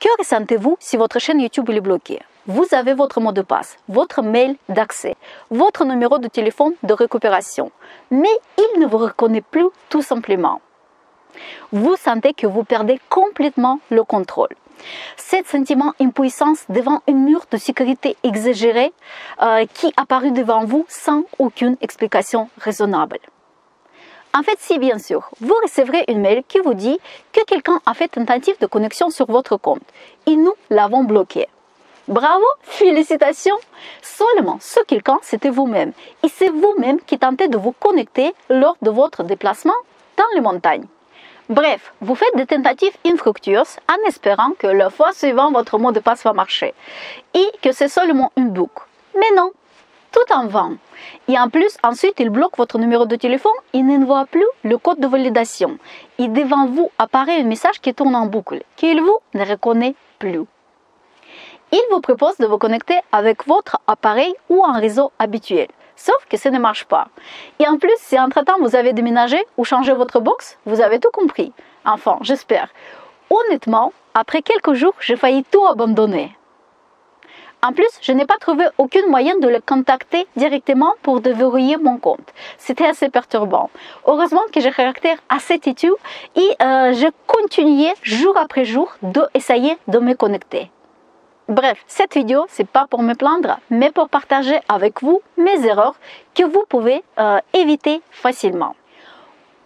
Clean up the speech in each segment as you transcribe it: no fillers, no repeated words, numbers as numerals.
Que ressentez-vous si votre chaîne YouTube est bloquée? Vous avez votre mot de passe, votre mail d'accès, votre numéro de téléphone de récupération, mais il ne vous reconnaît plus tout simplement. Vous sentez que vous perdez complètement le contrôle. Ce sentiment d'impuissance devant un mur de sécurité exagéré qui apparaît devant vous sans aucune explication raisonnable. En fait, si bien sûr, vous recevrez une mail qui vous dit que quelqu'un a fait tentative de connexion sur votre compte et nous l'avons bloqué. Bravo, félicitations! Seulement, ce quelqu'un, c'était vous-même. Et c'est vous-même qui tentez de vous connecter lors de votre déplacement dans les montagnes. Bref, vous faites des tentatives infructueuses en espérant que la fois suivante, votre mot de passe va marcher et que c'est seulement une boucle. Mais non, tout en vain. Et en plus, ensuite, il bloque votre numéro de téléphone et n'envoie plus le code de validation. Et devant vous apparaît un message qui tourne en boucle, qu'il vous ne reconnaît plus. Il vous propose de vous connecter avec votre appareil ou un réseau habituel. Sauf que ça ne marche pas. Et en plus, si entre-temps vous avez déménagé ou changé votre box, vous avez tout compris. Enfin, j'espère. Honnêtement, après quelques jours, j'ai failli tout abandonner. En plus, je n'ai pas trouvé aucun moyen de le contacter directement pour déverrouiller mon compte. C'était assez perturbant. Heureusement que j'ai caractère assez têtu et je continuais jour après jour d'essayer de me connecter. Bref, cette vidéo, c'est pas pour me plaindre, mais pour partager avec vous mes erreurs que vous pouvez éviter facilement.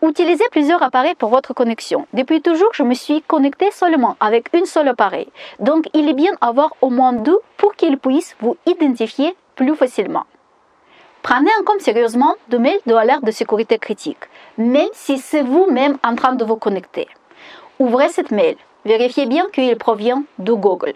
Utilisez plusieurs appareils pour votre connexion. Depuis toujours, je me suis connectée seulement avec un seul appareil. Donc, il est bien d'avoir au moins deux pour qu'ils puissent vous identifier plus facilement. Prenez en compte sérieusement de mails d'alerte de sécurité critique, même si c'est vous-même en train de vous connecter. Ouvrez cette mail. Vérifiez bien qu'il provient de Google.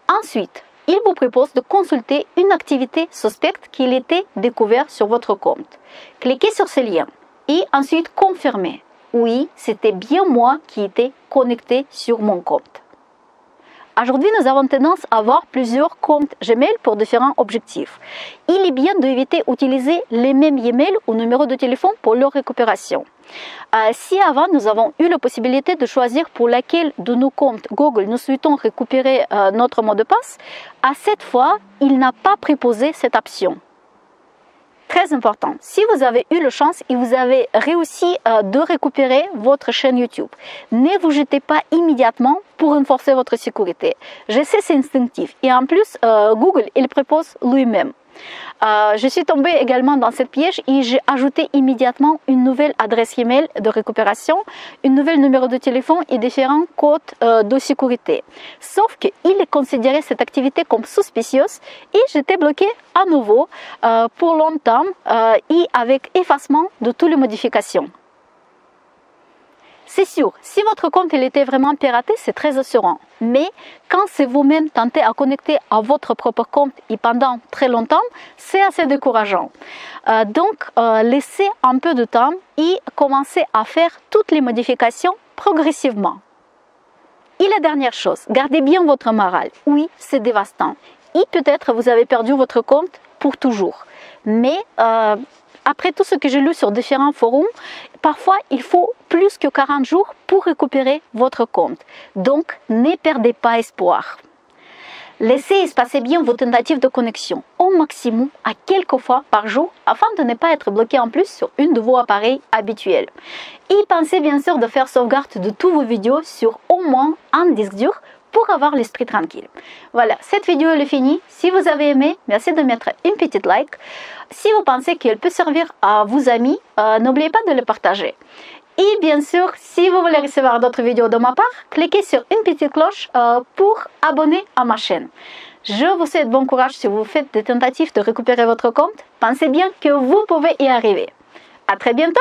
Ensuite, il vous propose de consulter une activité suspecte qu'il était découverte sur votre compte. Cliquez sur ce lien et ensuite confirmez. Oui, c'était bien moi qui étais connecté sur mon compte. Aujourd'hui, nous avons tendance à avoir plusieurs comptes Gmail pour différents objectifs. Il est bien d'éviter d'utiliser les mêmes emails ou numéros de téléphone pour leur récupération. Si avant, nous avons eu la possibilité de choisir pour laquelle de nos comptes Google nous souhaitons récupérer notre mot de passe, à cette fois, il n'a pas préposé cette option. Très important, si vous avez eu la chance et vous avez réussi de récupérer votre chaîne YouTube, ne vous jetez pas immédiatement pour renforcer votre sécurité. Je sais, c'est instinctif. Et en plus, Google, il propose lui-même. Je suis tombée également dans cette piège et j'ai ajouté immédiatement une nouvelle adresse email de récupération, une nouvelle numéro de téléphone et différents codes de sécurité. Sauf qu'il considérait cette activité comme suspicieuse et j'étais bloquée à nouveau pour longtemps et avec effacement de toutes les modifications. C'est sûr, si votre compte était vraiment piraté, c'est très assurant. Mais quand c'est vous-même tenté à connecter à votre propre compte et pendant très longtemps, c'est assez décourageant. Donc, laissez un peu de temps et commencez à faire toutes les modifications progressivement. Et la dernière chose, gardez bien votre morale. Oui, c'est dévastant. Et peut-être vous avez perdu votre compte pour toujours. Mais après tout ce que j'ai lu sur différents forums, parfois il faut plus que 40 jours pour récupérer votre compte. Donc, ne perdez pas espoir. Laissez espacer bien vos tentatives de connexion au maximum à quelques fois par jour afin de ne pas être bloqué en plus sur une de vos appareils habituels. Et pensez bien sûr de faire sauvegarde de toutes vos vidéos sur au moins un disque dur pour avoir l'esprit tranquille. Voilà, cette vidéo est finie. Si vous avez aimé, merci de mettre une petite like. Si vous pensez qu'elle peut servir à vos amis, n'oubliez pas de le partager. Et bien sûr, si vous voulez recevoir d'autres vidéos de ma part, cliquez sur une petite cloche pour abonner à ma chaîne. Je vous souhaite bon courage si vous faites des tentatives de récupérer votre compte. Pensez bien que vous pouvez y arriver. À très bientôt!